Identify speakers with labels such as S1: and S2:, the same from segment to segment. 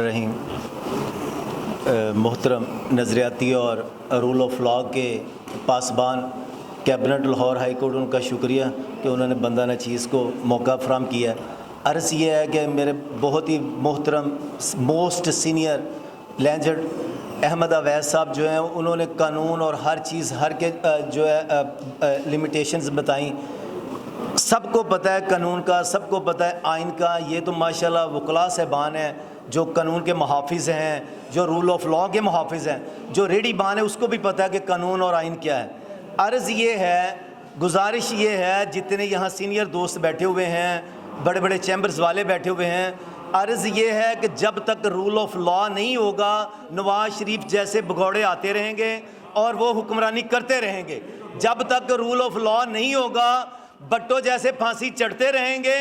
S1: रहीम मोहतरम नज़रियाती और rule of law के पासबान कैबिनेट लाहौर हाई कोर्ट, उनका शुक्रिया कि उन्होंने बंदा नचीज़ को मौका फराम किया। अर्ज़ ये है कि मेरे बहुत ही मोहतरम most senior legend Ahmed Awais साहब जो हैं, उन्होंने कानून और हर चीज़ हर के जो है लिमिटेशंस बताई। सबको पता है कानून का, सबको पता है आइन का। ये तो माशाल्लाह वकला साहबान हैं जो कानून के मुहाफ़िज़ हैं, जो रूल ऑफ लॉ के मुहाफ़िज़ हैं। जो रेडी बान है उसको भी पता है कि कानून और आइन क्या है। अर्ज़ ये है, गुजारिश ये है, जितने यहाँ सीनियर दोस्त बैठे हुए हैं, बड़े बड़े चैम्बर्स वाले बैठे हुए हैं, अर्ज़ ये है कि जब तक रूल ऑफ लॉ नहीं होगा, नवाज शरीफ जैसे भगौड़े आते रहेंगे और वो हुक्मरानी करते रहेंगे। जब तक रूल ऑफ लॉ नहीं होगा, भट्टो जैसे फांसी चढ़ते रहेंगे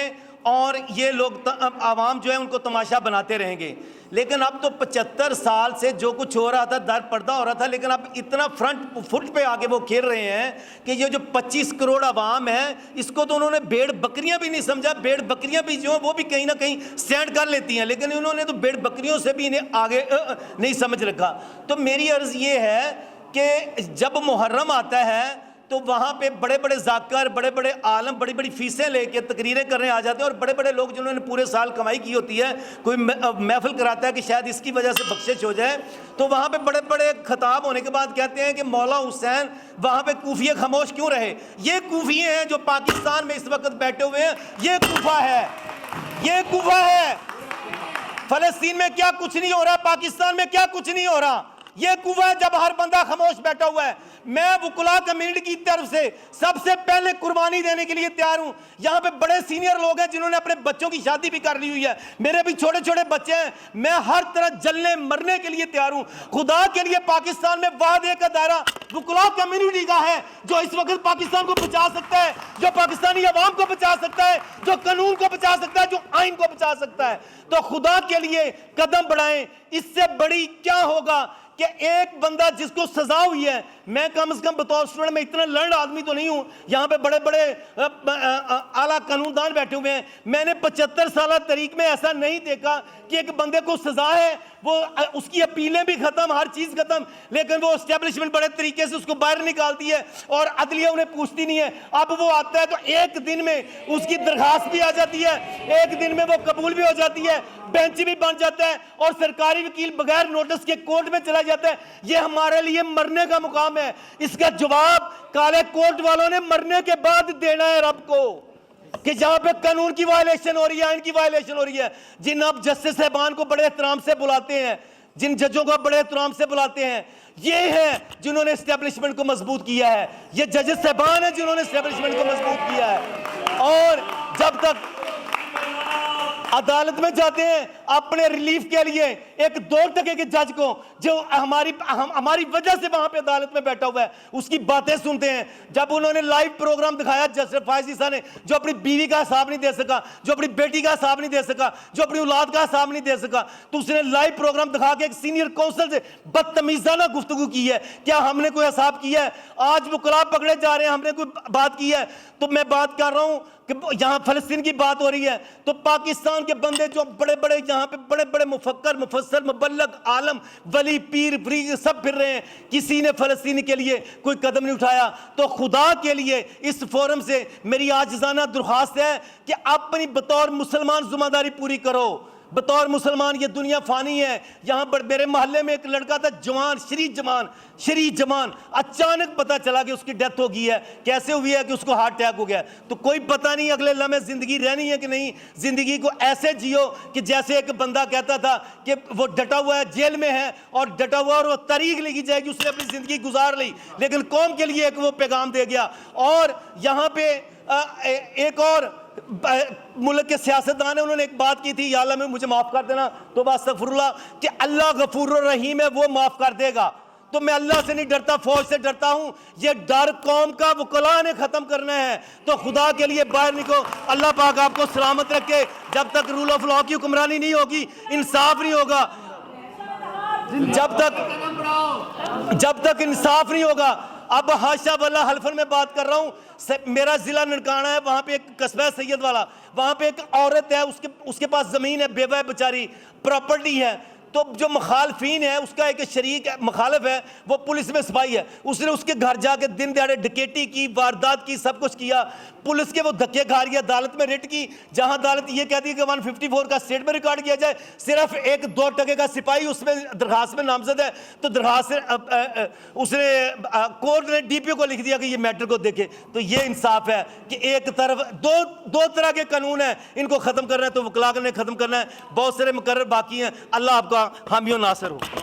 S1: और ये लोग आवाम जो है उनको तमाशा बनाते रहेंगे। लेकिन अब तो 75 साल से जो कुछ हो रहा था दर पर्दा हो रहा था, लेकिन अब इतना फ्रंट फुट पे आके वो खेल रहे हैं कि ये जो 25 करोड़ आवाम है, इसको तो उन्होंने भेड़ बकरियां भी नहीं समझा। भेड़ बकरियां भी जो वो भी कहीं ना कहीं स्टैंड कर लेती हैं, लेकिन इन्होंने तो भेड़ बकरियों से भी इन्हें आगे नहीं समझ रखा। तो मेरी अर्ज़ ये है कि जब मुहर्रम आता है तो वहाँ पे बड़े बड़े जाकर, बड़े बड़े आलम बड़ी बड़ी फीसें लेके तकरीरें करने आ जाते हैं, और बड़े बड़े लोग जिन्होंने पूरे साल कमाई की होती है, कोई महफिल कराता है कि शायद इसकी वजह से बख्शिश हो जाए, तो वहाँ पे बड़े बड़े खिताब होने के बाद कहते हैं कि मौला हुसैन वहाँ पे कूफिये खामोश क्यों रहे। ये कूफिये हैं जो पाकिस्तान में इस वक्त बैठे हुए हैं। ये कूफा है, ये कूफा है। फलस्तीन में क्या कुछ नहीं हो रहा, पाकिस्तान में क्या कुछ नहीं हो रहा, ये कुआ है जब हर बंदा खामोश बैठा हुआ है। मैं वकुला कम्युनिटी की तरफ से सबसे पहले कुर्बानी देने के लिए तैयार हूं। यहाँ पे बड़े सीनियर लोग हैं जिन्होंने अपने बच्चों की शादी भी कर ली हुई है, मेरे भी छोटे छोटे बच्चे हैं। मैं हर तरह जलने मरने के लिए तैयार हूं। खुदा के लिए पाकिस्तान में वाद एक दायरा वकुला कम्युनिटी का है जो इस वक्त पाकिस्तान को बचा सकता है, जो पाकिस्तानी अवाम को बचा सकता है, जो कानून को बचा सकता है, जो आइन को बचा सकता है। तो खुदा के लिए कदम बढ़ाएं। इससे बड़ी क्या होगा कि एक बंदा जिसको सजा हुई है, मैं कम से कम बतौर स्टूडेंट में इतना लर्न आदमी तो नहीं हूं, यहाँ पे बड़े बड़े आला कानूनदान बैठे हुए हैं। मैंने 75 साल तरीक में ऐसा नहीं देखा कि एक बंदे को सजा है, वो उसकी अपीलें भी खत्म, हर चीज खत्म, लेकिन वो एस्टेब्लिशमेंट बड़े तरीके से उसको बाहर निकालती है और अदलिया उन्हें पूछती नहीं है। अब वो आता है तो एक दिन में उसकी दरखास्त भी आ जाती है, एक दिन में वो कबूल भी हो जाती है, बेंच भी बन जाता है और सरकारी वकील बगैर नोटिस के कोर्ट में चला जाता है। ये हमारे लिए मरने का मुकाम है। इसका जवाब काले कोर्ट वालों ने मरने के बाद देना है रब को, कि जहां पे कानून की वायलेशन हो रही है, आइन की वायलेशन हो रही है। जिन आप जस्टिस साहबान को बड़े एहतराम से बुलाते हैं, जिन जजों को बड़े एहतराम से बुलाते हैं, ये हैं जिन्होंने एस्टेब्लिशमेंट को मजबूत किया है। ये जजेस साहबान हैं जिन्होंने एस्टेब्लिशमेंट को मजबूत किया है। और जब तक अदालत में जाते हैं अपने रिलीफ के लिए, एक 2 टके के जज को जो हमारी वजह से वहां पे अदालत में बैठा हुआ है, उसकी बातें सुनते हैं। जब उन्होंने लाइव प्रोग्राम दिखाया जस्टिस फायज ईसा ने, जो अपनी बीवी का हिसाब नहीं दे सका, जो अपनी बेटी का हिसाब नहीं दे सका, जो अपनी औलाद का हिसाब नहीं दे सका, तो उसने लाइव प्रोग्राम दिखा के एक सीनियर काउंसिल से बदतमीजाना गुफ्तगू की है। क्या हमने कोई हिसाब किया है? आज वकला पकड़े जा रहे हैं, हमने कोई बात की है? तो मैं बात कर रहा हूं कि यहाँ फलस्तीन की बात हो रही है, तो पाकिस्तान के बंदे जो बड़े बड़े यहाँ पे बड़े बड़े मुफक्कर, मुफस्सर, मुबल्लग, आलम, वली, पीर, फरीद सब फिर रहे हैं, किसी ने फलस्तीन के लिए कोई कदम नहीं उठाया। तो खुदा के लिए इस फोरम से मेरी आजिज़ाना दरख्वास्त है कि अपनी बतौर मुसलमान जिम्मेदारी पूरी करो। बतौर मुसलमान ये दुनिया फानी है। यहाँ पर मेरे मोहल्ले में एक लड़का था, जवान, शरीफ जवान, अचानक पता चला कि उसकी डेथ हो गई है। कैसे हुई है? कि उसको हार्ट अटैक हो गया। तो कोई पता नहीं अगले लम्हे जिंदगी रहनी है कि नहीं। जिंदगी को ऐसे जियो कि जैसे एक बंदा कहता था कि वो डटा हुआ है, जेल में है और डटा हुआ, और वो तारीख लिखी जाएगी, उसने अपनी जिंदगी गुजार ली, लेकिन कौम के लिए एक वो पैगाम दे गया। और यहाँ पे एक और मुल्क के सियासतदान है, उन्होंने एक बात की थी, या अल्लाह में मुझे माफ कर देना, तो अस्तगफिरुल्लाह, कि अल्लाह गफूर रहीम है, वो माफ कर देगा। तो मैं अल्लाह से नहीं डरता, फौज से डरता हूं। ये डर कौम का वकला ने खत्म करना है। तो खुदा के लिए बाहर निकलो। अल्लाह पाक आपको सलामत रखे। जब तक रूल ऑफ लॉ की हुक्मरानी नहीं होगी, इंसाफ नहीं होगा, जब तक इंसाफ नहीं होगा, अब हाशा वल्ला हल्फन में बात कर रहा हूँ, मेरा ज़िला ननकाना है, वहाँ पे एक कस्बा है सैयद वाला, वहाँ पे एक औरत है, उसके पास ज़मीन है, बेवा है बेचारी, प्रॉपर्टी है। तो जो मुखालफीन है, उसका एक शरीक मुखालिफ है, वो पुलिस में सिपाही है, उसने उसके घर जाके दिन दिहाड़े डकैती की, वारदात की, सब कुछ किया। पुलिस के वो धक्के खा रही है, अदालत में रिट की, जहां अदालत ये कहती है कि 154 का स्टेट में रिकॉर्ड किया जाए, सिर्फ 1-2% का सिपाही उसमें दरखास्त में नामजद है, तो दरखास्त उसने कोर्ट ने डीपीओ को लिख दिया कि ये मैटर को देखे। तो ये इंसाफ है कि एक तरफ दो तरह के कानून है, इनको ख़त्म करना है तो वकला ने ख़त्म करना है, बहुत सारे मुकर्रर बाकी हैं। अल्लाह आपका हामी और नासिर हो।